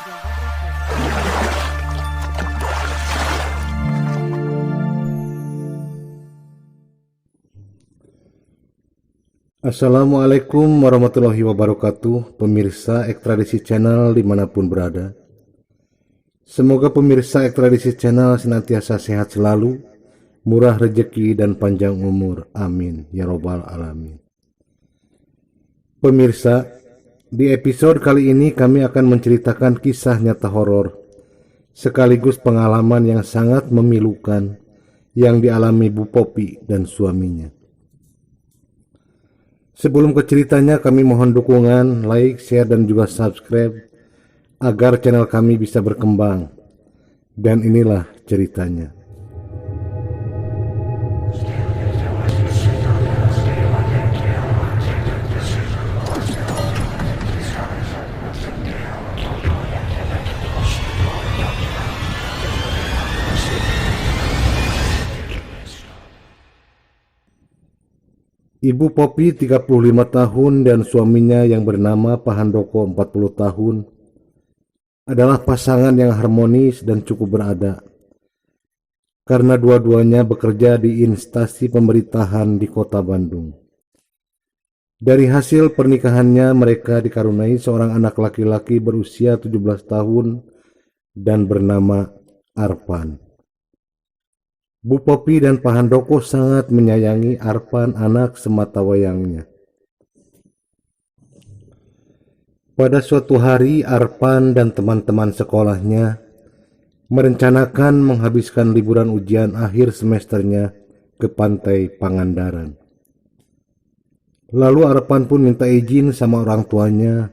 Jaga Berikut. Assalamualaikum warahmatullahi wabarakatuh, pemirsa Ekstradisi Channel dimanapun berada. Semoga pemirsa Ekstradisi Channel senantiasa sehat selalu, murah rezeki dan panjang umur. Amin ya robbal alamin. Pemirsa, di episode kali ini kami akan menceritakan kisah nyata horor sekaligus pengalaman yang sangat memilukan yang dialami Bu Popi dan suaminya. Sebelum ke ceritanya, kami mohon dukungan, like, share, dan juga subscribe agar channel kami bisa berkembang. Dan inilah ceritanya. Ibu Popi 35 tahun dan suaminya yang bernama Pak Handoko 40 tahun adalah pasangan yang harmonis dan cukup berada. Karena dua-duanya bekerja di instansi pemerintahan di kota Bandung. Dari hasil pernikahannya mereka dikaruniai seorang anak laki-laki berusia 17 tahun dan bernama Arpan. Bu Popi dan Pak Handoko sangat menyayangi Arpan, anak sematawayangnya. Pada suatu hari, Arpan dan teman-teman sekolahnya merencanakan menghabiskan liburan ujian akhir semesternya ke pantai Pangandaran. Lalu Arpan pun minta izin sama orang tuanya.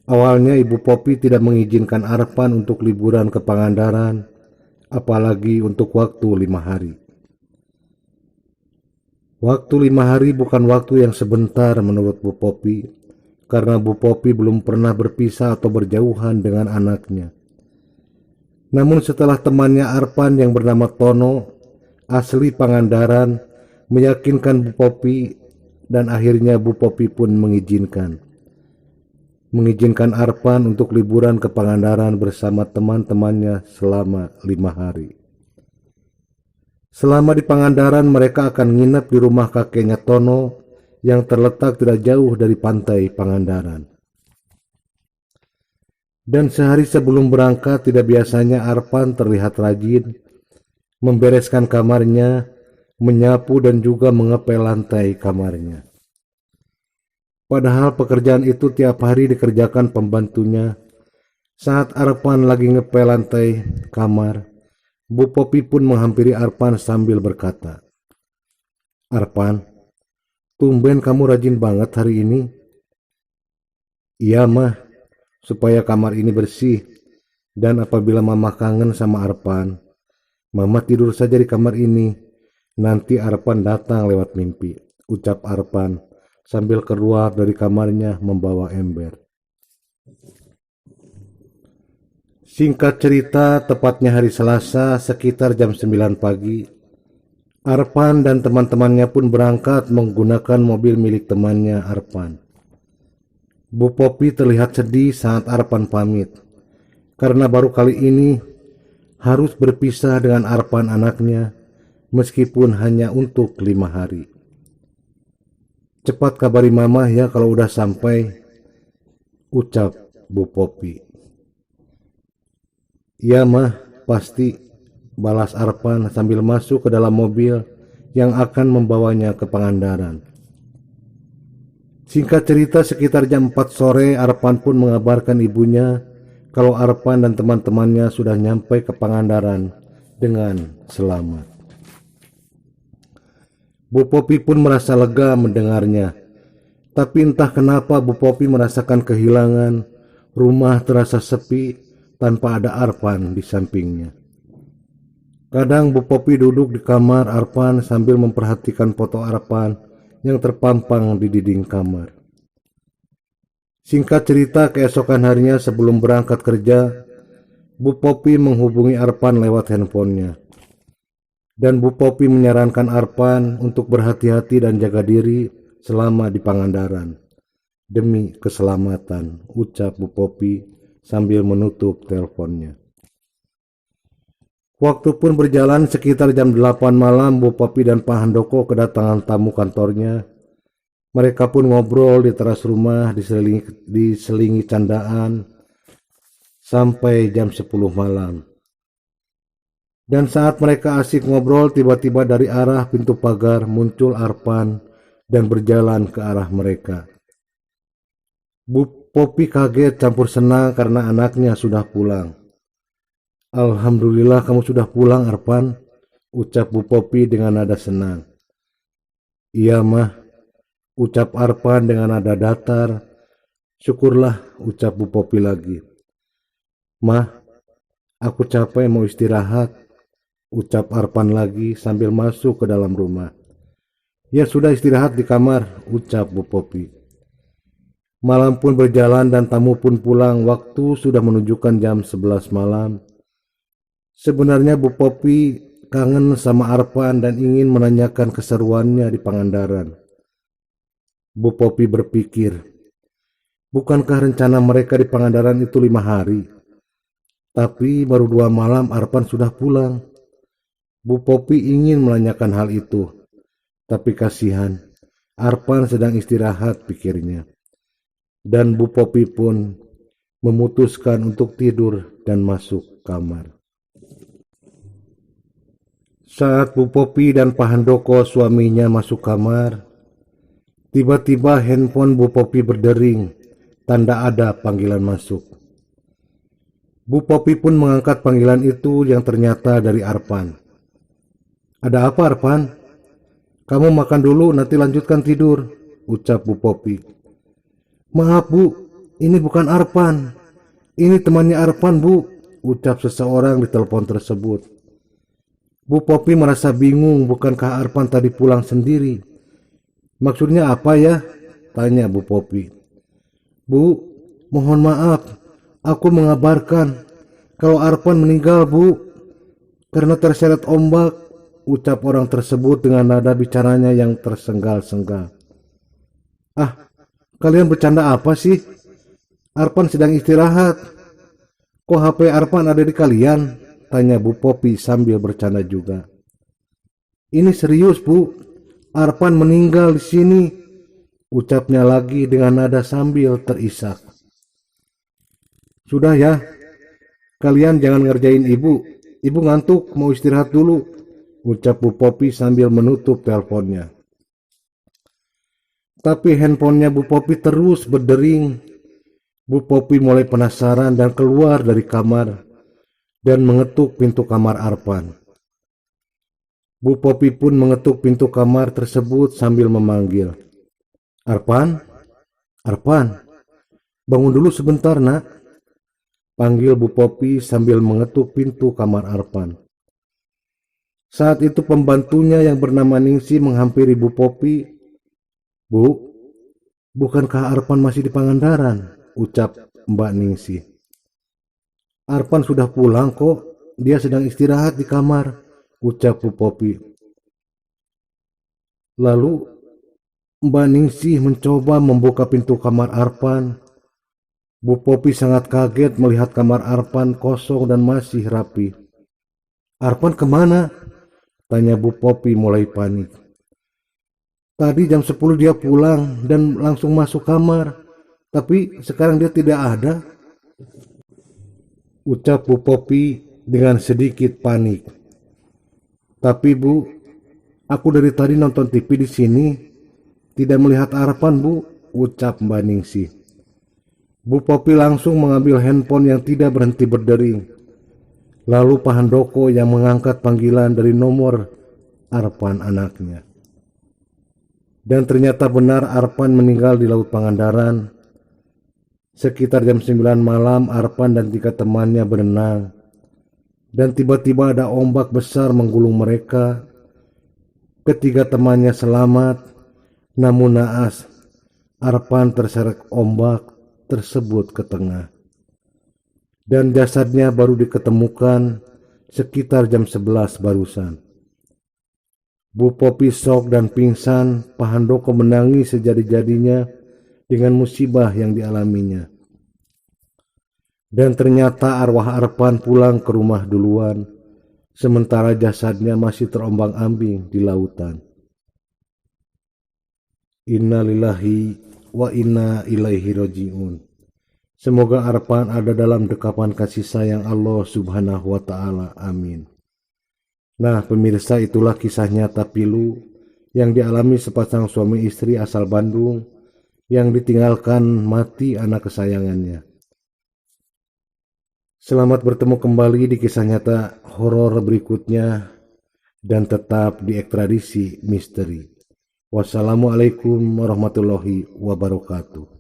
Awalnya Ibu Popi tidak mengizinkan Arpan untuk liburan ke Pangandaran, apalagi untuk waktu 5 hari. Waktu 5 hari bukan waktu yang sebentar menurut Bu Popi, karena Bu Popi belum pernah berpisah atau berjauhan dengan anaknya. Namun setelah temannya Arpan yang bernama Tono, asli Pangandaran, meyakinkan Bu Popi, dan akhirnya Bu Popi pun mengizinkan Arpan untuk liburan ke Pangandaran bersama teman-temannya selama 5 hari. Selama di Pangandaran mereka akan nginep di rumah kakeknya Tono yang terletak tidak jauh dari pantai Pangandaran. Dan sehari sebelum berangkat tidak biasanya Arpan terlihat rajin membereskan kamarnya, menyapu dan juga mengepel lantai kamarnya. Padahal pekerjaan itu tiap hari dikerjakan pembantunya. Saat Arpan lagi ngepel lantai kamar, Bu Popi pun menghampiri Arpan sambil berkata, "Arpan, tumben kamu rajin banget hari ini." "Iya mah, supaya kamar ini bersih. Dan apabila Mama kangen sama Arpan, Mama tidur saja di kamar ini. Nanti Arpan datang lewat mimpi," ucap Arpan sambil keluar dari kamarnya membawa ember. Singkat cerita, tepatnya hari Selasa sekitar jam 9 pagi, Arpan dan teman-temannya pun berangkat menggunakan mobil milik temannya Arpan. Bu Popi terlihat sedih saat Arpan pamit, karena baru kali ini harus berpisah dengan Arpan anaknya, meskipun hanya untuk 5 hari. "Cepat kabari Mama ya kalau udah sampai," ucap Bu Popi. "Ya mah, pasti," balas Arpan sambil masuk ke dalam mobil yang akan membawanya ke Pangandaran. Singkat cerita, sekitar jam 4 sore Arpan pun mengabarkan ibunya kalau Arpan dan teman-temannya sudah nyampe ke Pangandaran dengan selamat. Bu Popi pun merasa lega mendengarnya. Tapi entah kenapa Bu Popi merasakan kehilangan. Rumah terasa sepi tanpa ada Arpan di sampingnya. Kadang Bu Popi duduk di kamar Arpan sambil memperhatikan foto Arpan yang terpampang di dinding kamar. Singkat cerita, keesokan harinya sebelum berangkat kerja, Bu Popi menghubungi Arpan lewat handphonenya. Dan Bu Popi menyarankan Arpan untuk berhati-hati dan jaga diri selama di Pangandaran. "Demi keselamatan," ucap Bu Popi sambil menutup teleponnya. Waktu pun berjalan, sekitar jam 8 malam Bu Popi dan Pak Handoko kedatangan tamu kantornya. Mereka pun ngobrol di teras rumah diselingi candaan sampai jam 10 malam. Dan saat mereka asik ngobrol, tiba-tiba dari arah pintu pagar muncul Arpan dan berjalan ke arah mereka. Bu Popi kaget campur senang karena anaknya sudah pulang. "Alhamdulillah kamu sudah pulang, Arpan," ucap Bu Popi dengan nada senang. "Iya, Mah," ucap Arpan dengan nada datar. "Syukurlah," ucap Bu Popi lagi. "Mah, aku capek mau istirahat," ucap Arpan lagi sambil masuk ke dalam rumah. "Ya sudah, istirahat di kamar," ucap Bu Popi. Malam pun berjalan dan tamu pun pulang. Waktu sudah menunjukkan jam 11 malam. Sebenarnya Bu Popi kangen sama Arpan dan ingin menanyakan keseruannya di Pangandaran. Bu Popi berpikir, bukankah rencana mereka di Pangandaran itu 5 hari? Tapi baru 2 malam Arpan sudah pulang. Bu Popi ingin menanyakan hal itu, tapi kasihan, Arpan sedang istirahat, pikirnya. Dan Bu Popi pun memutuskan untuk tidur dan masuk kamar. Saat Bu Popi dan Pak Handoko suaminya masuk kamar, tiba-tiba handphone Bu Popi berdering, tanda ada panggilan masuk. Bu Popi pun mengangkat panggilan itu yang ternyata dari Arpan. "Ada apa, Arpan?" "Kamu makan dulu, nanti lanjutkan tidur," ucap Bu Popi. "Maaf Bu, ini bukan Arpan. Ini temannya Arpan Bu," ucap seseorang di telepon tersebut. Bu Popi merasa bingung, bukankah Arpan tadi pulang sendiri? "Maksudnya apa ya?" tanya Bu Popi. "Bu, mohon maaf, aku mengabarkan kalau Arpan meninggal Bu, karena terseret ombak," ucap orang tersebut dengan nada bicaranya yang tersenggal-senggal. "Ah, kalian bercanda apa sih? Arpan sedang istirahat. Kok HP Arpan ada di kalian?" tanya Bu Popi sambil bercanda juga. "Ini serius Bu, Arpan meninggal di sini," ucapnya lagi dengan nada sambil terisak. "Sudah ya, kalian jangan ngerjain ibu. Ibu ngantuk, mau istirahat dulu," ucap Bu Popi sambil menutup teleponnya. Tapi handphonenya Bu Popi terus berdering. Bu Popi mulai penasaran dan keluar dari kamar dan mengetuk pintu kamar Arpan. Bu Popi pun mengetuk pintu kamar tersebut sambil memanggil, "Arpan, Arpan, bangun dulu sebentar nak," panggil Bu Popi sambil mengetuk pintu kamar Arpan. Saat itu pembantunya yang bernama Ningsi menghampiri Bu Popi. "Bu, bukankah Arpan masih di Pangandaran?" ucap Mbak Ningsi. "Arpan sudah pulang kok, dia sedang istirahat di kamar," ucap Bu Popi. Lalu Mbak Ningsih mencoba membuka pintu kamar Arpan. Bu Popi sangat kaget melihat kamar Arpan kosong dan masih rapi. "Arpan kemana?" tanya Bu Popi mulai panik. "Tadi jam 10 dia pulang dan langsung masuk kamar, tapi sekarang dia tidak ada," ucap Bu Popi dengan sedikit panik. "Tapi Bu, aku dari tadi nonton TV di sini, tidak melihat Arpan Bu," ucap Mbak Ningsih. Bu Popi langsung mengambil handphone yang tidak berhenti berdering. Lalu Pak Handoko yang mengangkat panggilan dari nomor Arpan anaknya. Dan ternyata benar Arpan meninggal di Laut Pangandaran. Sekitar jam 9 malam Arpan dan 3 temannya berenang. Dan tiba-tiba ada ombak besar menggulung mereka. Ketiga temannya selamat, namun naas Arpan terseret ombak tersebut ke tengah. Dan jasadnya baru diketemukan sekitar jam 11 barusan. Bu Popi shock dan pingsan. Pak Handoko menangis sejadi-jadinya dengan musibah yang dialaminya. Dan ternyata arwah Arpan pulang ke rumah duluan, sementara jasadnya masih terombang-ambing di lautan. Inna lillahi wa inna ilaihi raji'un. Semoga Arpan ada dalam dekapan kasih sayang Allah Subhanahu wa Ta'ala. Amin. Nah, pemirsa, itulah kisah nyata pilu yang dialami sepasang suami istri asal Bandung yang ditinggalkan mati anak kesayangannya. Selamat bertemu kembali di kisah nyata horor berikutnya dan tetap di Ekstradisi Misteri. Wassalamualaikum warahmatullahi wabarakatuh.